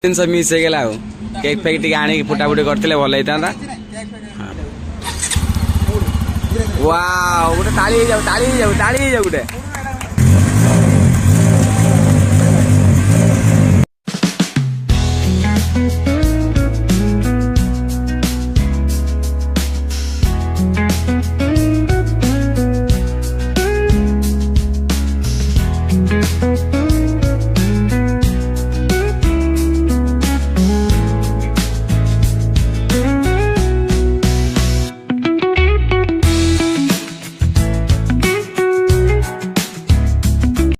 जिन miss होगा cake fake T आनी फुटाफुटी करते भल होता गोटे ताली जाऊ गोटे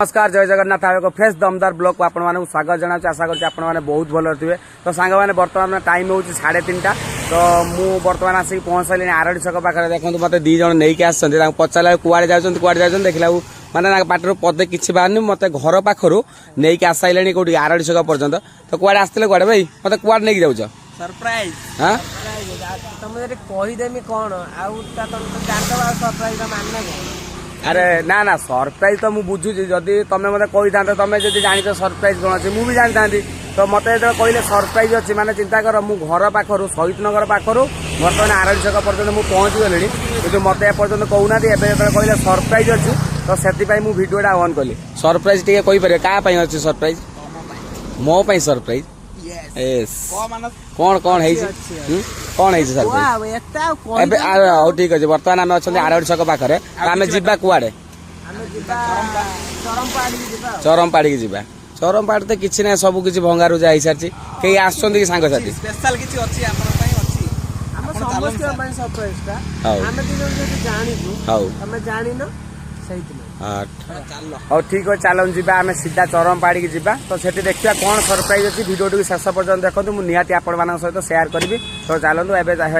नमस्कार जय जगन्नाथ आवे को फ्रेश दमदार ब्लॉग को आपण माने स्वागत जनाऊँ आशा करछि आपण माने बहुत भल थे। तो सांग मैंने बर्तमान टाइम हो 3:30 तो मु बर्तमान आसिक पहुँचली आरडी छक पाखे देखो मत दी जन नहीं आस पचारे कुआड़े जाऊँ देखला माने पाटर पदे किसी बाहर मत घर पाखर नहीं आसाइले कौटी आरडी छक पर्यंत तो कुआड़े आसते कुआड़े भाई मत कुआड़े नहीं जाऊँ सरप्राइज हाँ तुम कहीदेमी कौन सरप्राइज मानना अरे ना ना सरप्राइज तो मुझे बुझुची जदि तुम मत कही था तुम जब जानी सरप्राइज कौन अच्छे मुझे जानी था तो मत जो कहले सरप्राइज अच्छी माने चिंता कर मु घर पाखर शहीद नगर पाखर बर्तमान आरडी छक पर्यटन मुझे पहुँची गली कि मत एपर्तन कहूना एवं जो कहले सरप्राइज अच्छी तो से भिडियोटा ऑन कली सरप्राइज टे कहीपर क्या अच्छी सरप्राइज मो सरप्राइज कौन कौन है कौन है सरप्राइज हौ ठीक अच्छे बर्तमान आम अच्छा आरडी छक पाखे आम जा कुआड़े चरमपाड़ी की जा चरमपाड़ी तो किसी ना सब किसी भंगारुजा हो सारी कई आसुँच सांगसाथी हाँ ठीक है चलो जी आम सीधा चरमपाड़ी की जा तो सेठी देखा कौन सरप्राइज अच्छी भिडियो टी शेष पर्यटन देखते मुझे निहाती आपण सहित सेयार करी तो चलतु एवं जा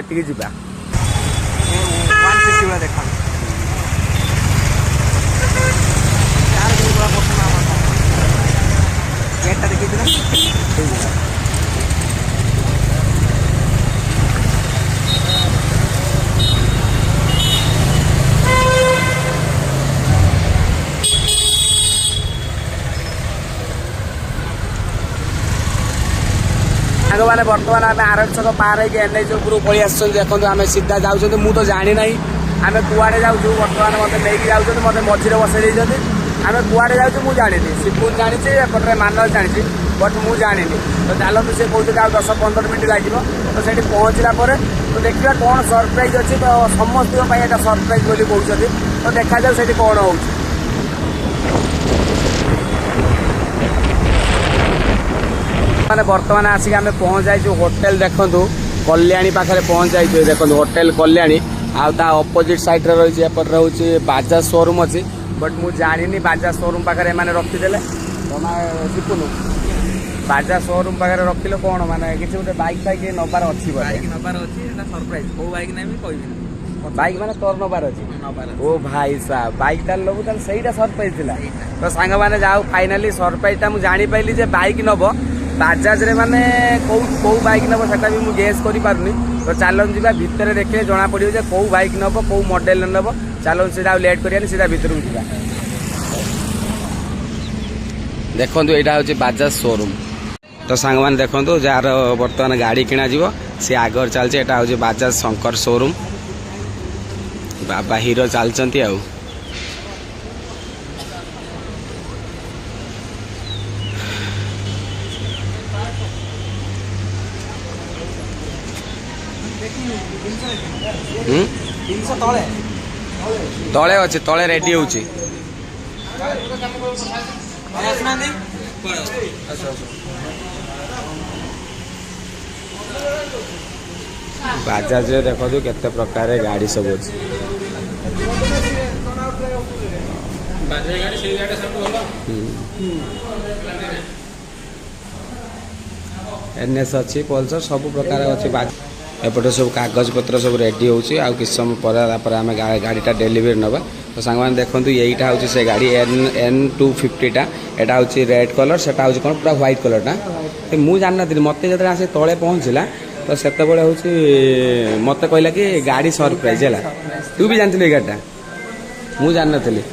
मैंने बर्तमान आम आरडी छक पार हो एनएच उपरू पलि आस देखो आम सीधा जाऊँ मुझे जानी ना आम कुआड़े जाऊँ बर्तमान मत नहीं जाऊँ मत मझे बसई आम कुआड़े जाऊँ मुझे जानी शिवपुर जानी एपटे मानस जानी बट मुझे जानी तो चलते से कहते 10-15 मिनट लगे तो से पहुँचला तो देखा कौन सरप्राइज अच्छी तो समस्त सरप्राइज बोली कहते तो देखा जाऊ से कौन हो मैंने बर्तमान आसिक आम पहुँच जाइए होटेल देखु कल्याणी पाखे पहुँच जाइए देखो होटेल कल्याणी आ अपोजिट साइड रही एपटे रोचे बाजाज शोरूम अच्छी बट मुझे जानी बाजाज शोरूम पाखे मैंने रखीदे शिपुन बाजाज शोरूम पाखे रखिले कौन माने किसी गोटे बाइक फाइक नबार अच्छी सरप्राइज को बाइक ना कह बाइक माने तोर नबार अच्छी ओ भाई साहब बाइक ताल लोग सहीटा सरप्राइज थिला तो सांग मैंने जाओ फाइनाली सरप्राइजटा मुझे जानी पाइली जे बाइक नब बाजाज रे माने कौ बाइक नब सेटा भी मुझे गेस करि पारुनी तो चलन जी भितर देखिए जना पड़ो जे कौ बाइक नब कौ मॉडल नब चलन सीधा लेट करिया सीधा भितर को जा देखो यहाँ हूँ बाजाज शोरूम तो सांग मैंने देखो जार बर्तमान गाड़ी किणा जीव सी आगर चलती यहाँ हूँ बाजाज शंकर शोरूम बाबा हीरो चलती आउ तले अच्छे तले रेडी हो बाजाज देखो केते प्रकार गाड़ी सब अच्छी एनएस अच्छी पल्सर सब प्रकार अच्छी एपटे सब कागज पत्र सब रेडी होची आ किस समय पर आम गाड़ीटा डेलीवरी नवा तो सांग मैंने देखो यहीटा हूँ से गाड़ी N250टा यहाँ हूँ रेड कलर से कौन पूरा व्हाइट कलरटा तो मुझे जान नी मत जो आसे तले पहुँचला तो से हूँ मत कहला कि गाड़ी सरप्राइज है तू भी जानती गाड़ीटा मुझे जान नी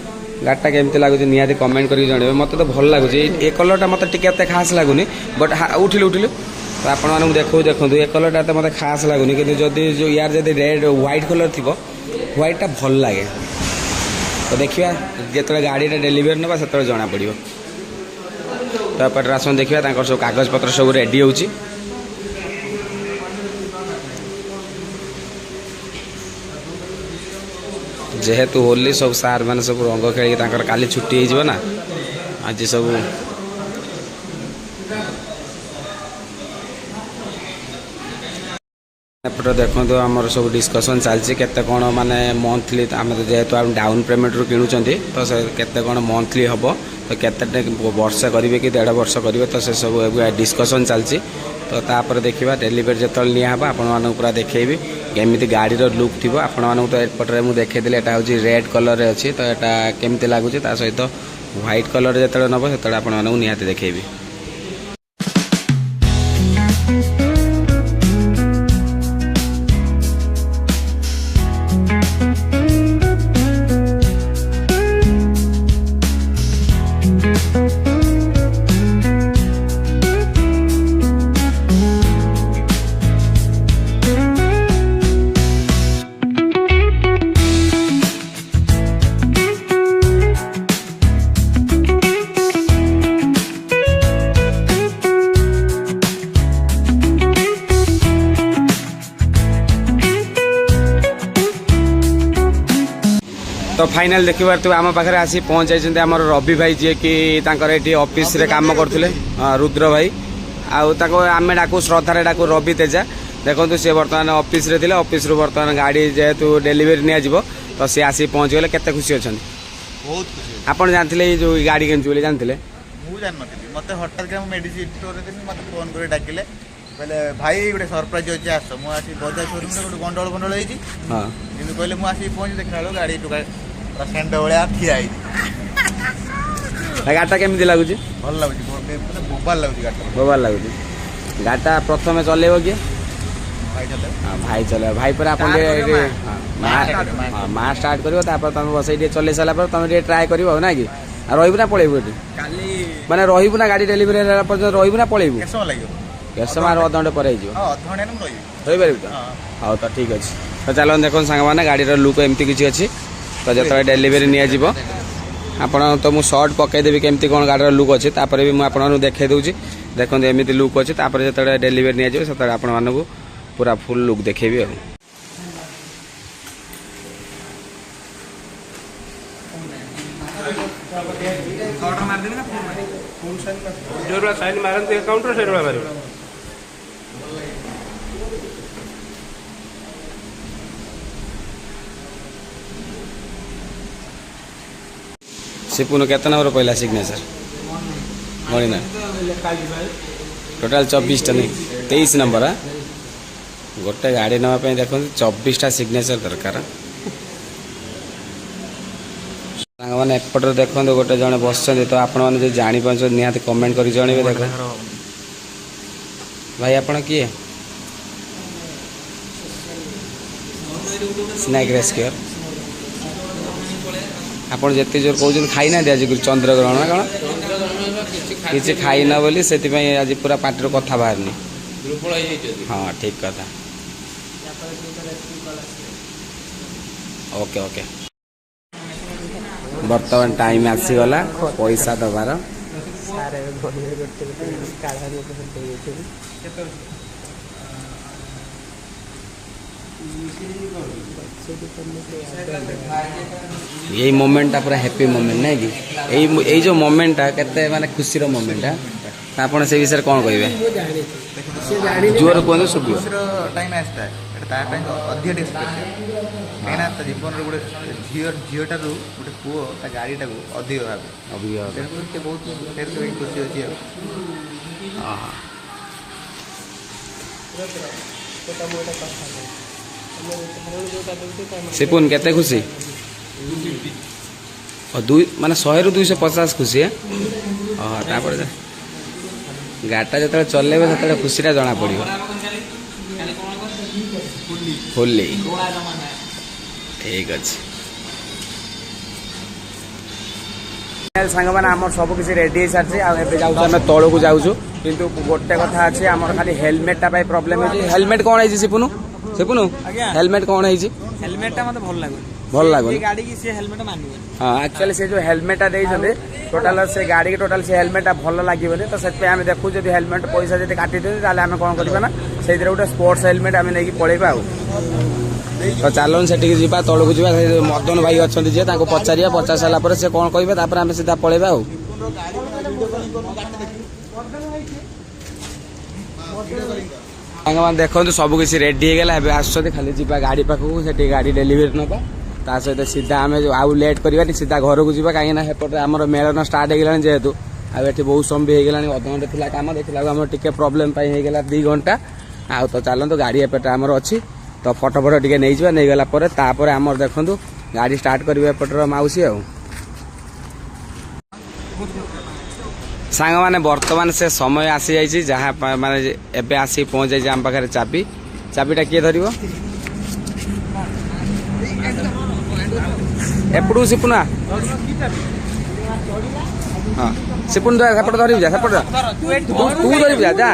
गाड़ीटा केमती लगुच निहाती कमेंट करके जन मत तो भल लगुच ए कलरटा मत टे खास लगुनि बट उठिलु उठिलु तो आपण मानक देखो देखो ये कलरटा तो मत खास लगुनि कि जो यार जब रेड व्हाइट कलर थी व्हाइटा भल लगे तो देखिए जो गाड़ीटा डेलीवरी ना से जना पड़ो तो आसन देखिए सब कागज पत्र सब रेडी हो जेहेतु होली सब सार मैंने सब रंग खेल काली छुट्टी हो ना आज सब एपटे देखो आमर सब डिस्कसन चलती केते कौन माने मंथली आम जेहेतु आम डाउन पेमेंट रू किणुचंती तो से केते कौन मंथली हम तो केते वर्ष करेंगे कि 1.5 वर्ष करेंगे तो से सब डिस्कसन चलती तो तापर देखा डेलीवरी जो निहब आपण पूरा देखेबी केमी गाड़ी लुक थी आपण मानक तो एपटे मुझे देखी यहाँ हूँ रेड कलर अच्छी तो यहाँ केमती लगुच सहित व्हाइट कलर जो नब से आपण निहाती देखेबी। तो फाइनल देखिए तो आम पाखे आसी पहुँच जाइए आम रवि भाई जी की ये ऑफिस रे काम करते रुद्र भाई आम डाकू श्रद्धारे डाकू रवि तेजा देखो सी बर्तमान ऑफिस रे ऑफिस रु बर्तमान गाड़ी जेहेतु डेलीवरी निया तो सी आसी पहुँच गले केते खुशी अच्छा बहुत खुशी आपन जानते जो गाड़ी किणुचे जानते मुझे जान नी मत हठात मेडिसिन स्टोर मत फोन कर डाकिले कहले भाई गोटे सरप्राइज अच्छे आस मुझे बजाज शोरूम गोटे गंडल गंडल होती कहले मुझे पहुँची देखा बेलू गाड़ी टुका सेंड भाया ठिया गाड़ीटा केमती लगुच भल लगुच बोबार लगुच गाड़ी बोबार लगुच गाड़ीटा प्रथम चलेब किए भाई चले भाई पर आप माँ स्टार्ट कर तुम बस चल सारा तुम ट्राए कर ना कि रही ना पलैबू माने रही ना गाड़ी डेलीवरी रही ना पलैबू केस समय अधघंटे पर रही पार तो हाँ तो ठीक अच्छे तो चलो देख सांग मैंने गाड़ी लुक एमती किसी अच्छी तो जो डेलीवरी निया आपण तो मुझे सर्ट पकईदेवी केमती कौन गाड़ी लुक अच्छे भी मुझे देखे दूसरी देखते एमती लुक अच्छे जो डेलीवरी निया से आपण पूरा फुल लुक देखेबी आ सिपुन केतना नंबर पहला सिग्नेचर गणिना टोटाल 24टा नहीं 23 नंबर है गोटे गाड़ी नापी देखो 24टा सिग्नेचर दरकार मैंने एपटे देखो गोटे जड़े बस तो आपण मैंने जापार निहाती कमेंट कर जनइबे देख भाई आपण किए स्नैक रेस्क्यूअर आपड़ जिते जोर कौन खाई ना आज चंद्रग्रहण ना कौन किसी खाईना बोली से आज पूरा पार्टी कथा बाहरनी हाँ ठीक कथा ओके ओके बर्तमान टाइम आसीगला पैसा दबार यही मोमेंटा पूरा हैप्पी मोमेंट नहीं कि यही जो मोमेंटा केते माने खुशी रो मोमेंटा आपण से विषय कौन कहबे जोर कोन सुबियो टाइम आस्ता एटा ता टाइम अधिक स्पेशल केना त जीवन रो गुटे झियोटा रो गुटे पुओ ता गाड़ीटा को अधिक भाबे अभियो बहुत फेर खुशी होची हां सिपुन केते खुशी और दुई माने 100 रु 250 खुशी है गाड़ीटा जो चलेबे से खुशीटा जना पड़ो होली ठीक अच्छे सांग मैंने आम सब किसी रेडी हो सारी आम तौक जाऊँ किंतु गोटे कथा अच्छे आम खाली हेलमेटा प्रोब्लेम है। हेलमेट कौन है सिपुनु सिपुनु हेलमेट कौन है हेलमेट मत भल लगुन भल लगुन गाड़ी की से हेलमेट मानिबे। हाँ एक्चुअली से जो हेलमेटा देइछन्ते टोटाल से गाड़ी के टोटाल से हेलमेटा भल लागिबने तो से आम देखू जब हेलमेट पैसा जब काटी दे आम कौन करवा ना से गोटे स्पोर्ट्स हेलमेट आम नहीं पलैबा तो चलन से जा तौक जा मदन भाई अच्छा जी पचारिया पचार सारापर से कौन कहे आम सीधा पलैबा देखो सब किसी रेडी होगा आस खाली जा गाड़ी पाखक से गाड़ी डेलीवरी नापा ता सहित सीधा आम आउ लेट करवा सीधा घर को जा कहीं सेपटे आम मेलन स्टार्ट हो गला जेहेतु आठ बहुत समय भी होगा अधघंटे थी कम देखला आम टे प्रोब्लेम होगा 2 घंटा आउ तो चलते गाड़ी एपटे आमर अच्छी तो फटो फटो टे नहीं जावा नहीं गला तापर आमर देखु गाड़ी स्टार्ट करेंगे एपटर मौसी आ सांग मैंने बर्तमान से समय आसी जाइए जहाँ माने एबे आसी पहुँच जाइए आम पाखे चाबी चाबीटा किए धर एपटू सिपुना हाँ सिपुन सेपट धर जा सेपट तू धर जा जा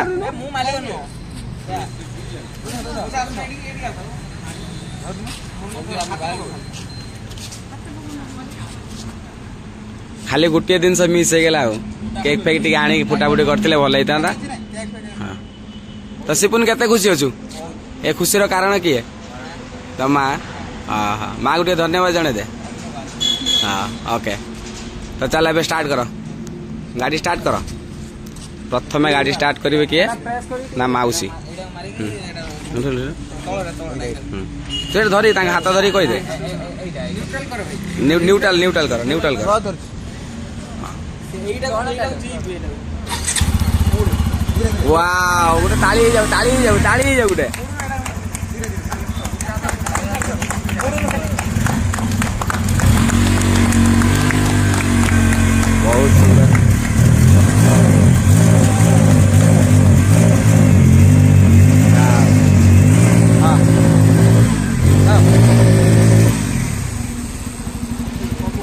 खाली गोटे दिन मिस हो गला केक फेक टी आनी फुटाफुटी करते भल होता हाँ तो सिपुन केते खुशी अच्छु ए खुशीर कारण किए तो माँ हाँ हाँ माँ को धन्यवाद जन दे हाँ ओके तो चल ए स्टार्ट कर गाड़ी स्टार्ट कर प्रथम गाड़ी स्टार्ट करेंगे किए ना मौसी धरी हाथ धरी कहीदे न्यूट्राल न्यूट्राल कर न्यूट्राल कर वाओ गोटे ताली जाऊ गोटे बहुत सुंदर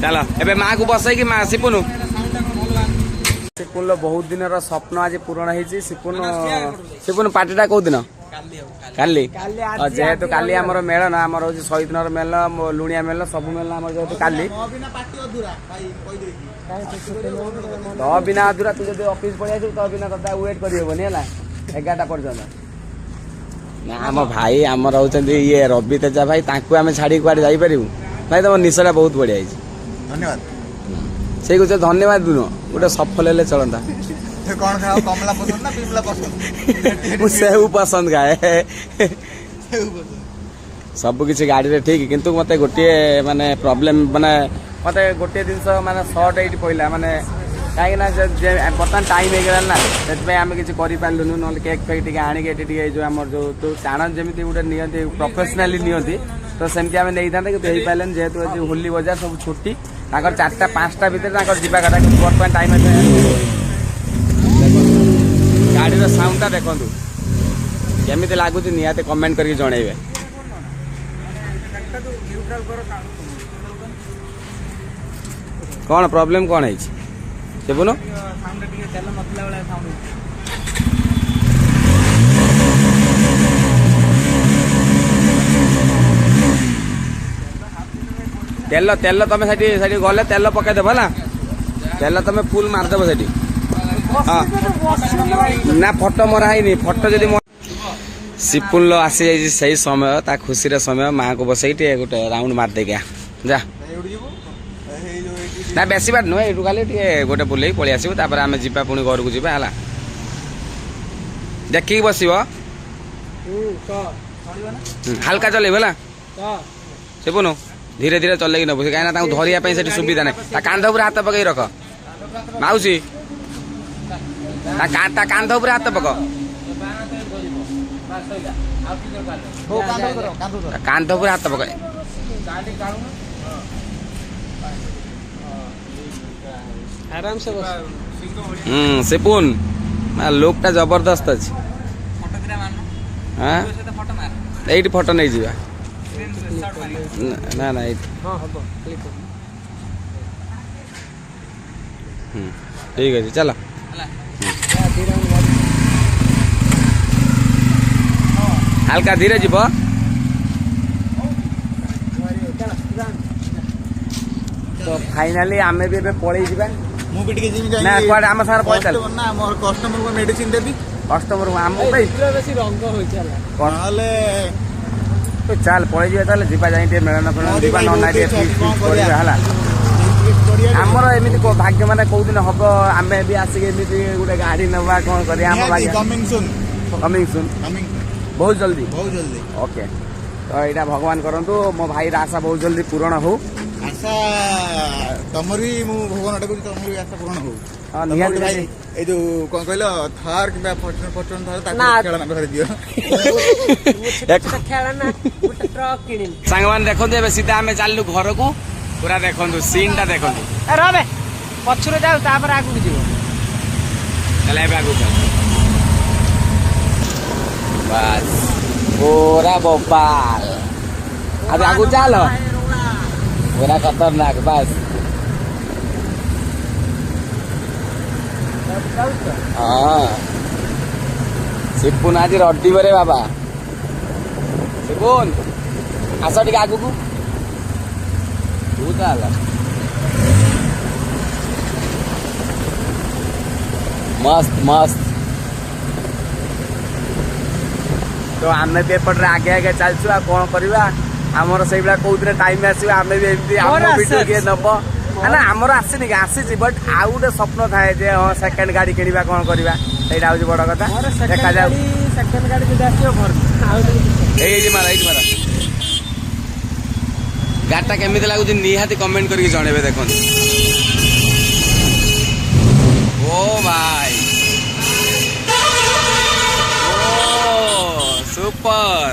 चलो एबे माँ को बसई माँ सिपुनु सिपुन बहुत दिन स्वप्न आज पूरण होती सिपुन पार्टीटा कौ दिन काली जेहेतु काली आमर मेलन आमर हूँ शहीद नगर मेल लुणिया मेल सब मेल आम जेहेतु काली तो बिना अधूरा तू जो ऑफिस पड़े तो बिना तथा वेट करनी है 11टा पर्यटन ना आम भाई आमर होती ये रवि तेजा भाई आम छाड़ी कुआड़े जापर भाई तुम निशा बहुत बढ़िया धन्यवाद से कुछ धन्यवाद दुनो गोटे सफल हेले चलता कौन खाओ कमला पसंद ना बिमला पसंद सेव पसंद खाए सब किसी गाड़ी रे ठीक किंतु मते गोटे माने प्रॉब्लम माने मते गोटे दिन माने शॉर्ट एट पइला माने कहीं ना बर्तमान टाइम हो गला ना से आम किसी करूँ ना केक फेक टे आणिके जो आम जो तो टाण जमी गोटे नियंती प्रोफेशनाली नियंती तो सेमती आम नहीं था कि हो पारे जेहेतु होली बजार सब छुट्टी 4टा 5टा भितर जावा कथा बर्तमान टाइम गाड़ी साउंडटा देखु केमी लगुच निहाती कमेंट करके जनइबे कौन प्रॉब्लम कौन है बुनो तेल तेल तुम से गले तेल पकईदेव है तेल तुम फुल मारदेव से हाँ ना फटो मराई फटो जदि सिपुन आसी जाइए सही समय ता खुशी समय माँ को बसई गोटे राउंड मार दे क्या जा ना बेसी बाट नुह यू खाली गोटे बुले पलि आसो आम जा पुणी घर को जावा है देखिक बस हाल्का चल सिपुनु धीरे धीरे चल नबू कहीं धरिया से सुविधा ना कांध पूरा हाथ पकई रख मौसी कांध पूरा हाथ पक कांध पूरा हाथ पक आराम से सिपुन लोकटा जबरदस्त अच्छी हाँ ये फोटो नहीं जा ना ना ଠିକ୍ ଅଛି ଚାଲ। ହାଲକା ଧୀରେ ଯିବ। ତ ଫାଇନାଲି ଆମେ ବି ଏବେ ପଳେଇ ଯିବା। ମୁଁ ବି ଟିକେ ଯିବି ନା କୁଆଡେ ଆମ ସାଙ୍ଗରେ ପଇସା ନା ମୋର କଷ୍ଟମରକୁ ମେଡିସିନ ଦେବି। କଷ୍ଟମର ଆମ ପାଇଁ ବେଶୀ ରଙ୍ଗ ହଉଛି ହେଲା। ନହେଲେ ତୁ ଚାଲ ପଳେଇ ଯିବା ତାହେଲେ ଯିବା ଯାଇ ଟିକେ ମେଳନ ଫେଳନ ଯିବା ନହେଲେ ନାଇଁ ଟିକେ ଫିଷ୍ଟ ଫିଷ୍ଟ କରିବା ହେଲା। ଆମର ଏମିତି ଭାଗ୍ୟ ମାନେ କୋଉ ଦିନ ହବ ଆମେ ବି ଆସିକି ଏମିତି ଗୋଟେ ଗାଡି ନେବା କଣ କରିବା ଆମ ଭାଗ୍ୟ। କମିଂ ସୁନ୍ ବହୁତ ଜଲ୍ଦି। ବହୁତ ଜଲ୍ଦି। ଓକେ ତ ଏଇଟା ଭଗବାନ କରନ୍ତୁ ମୋ ଭାଇର ଆଶା ବହୁତ ଜଲ୍ଦି ପୂରଣ ହଉ। ଆଶା ତମର ବି ମୁଁ ଭଗବାନ ଡାକୁଛି ତମର ବି ଆଶା ପୂରଣ ହଉ। ହଁ ନିହାତି ଭାଇ। ଏଇ ଯୋଉ କଣ କହିଲ ଥାର କିମ୍ବା ଫର୍ଚୁନର ଥାର ତାକୁ ଖେଳନା ଧରି ଦିଅ। ସାଙ୍ଗମାନେ ଦେଖନ୍ତୁ ଏବେ ସିଧା ଆମେ ଚାଲିଲୁ ଘରକୁ। ପୁରା ଦେଖନ୍ତୁ ସିନ୍ ଟା ଦେଖନ୍ତୁ। ରବେ ପଛରେ ଯାଉ ତାପରେ ଆଗକୁ ଯିବ। ତାହେଲେ ଏବେ ଆଗକୁ ବାସ୍ ପୁରା ବୋପାଲ। ଆବେ ଆଗକୁ ଚାଲ ପୁରା ଖତରନାକ ବାସ୍। ହଁ ସିପୁନ ଆଜି ରଡିବରେ ବାବା। ସିପୁନ ଆସ ଟିକେ ଆଗକୁ। मस्त मस्त। तो आम भी एपटे आगे आगे चलचु आ कौन करवा आमर से कौन टाइम आसो आम भी एमती किए नब ना आमर आसनी कि आसी बट आउ गोटे स्वप्न थाए जे हाँ सेकेंड गाड़ी किणवा कौन करवा यहाँ हूँ बड़ कथा देखा जाऊ। मारा गाड़टा केमी लगुच निहाती कमेंट करके जनइबे देखो। ओ भाई ओ सुपर।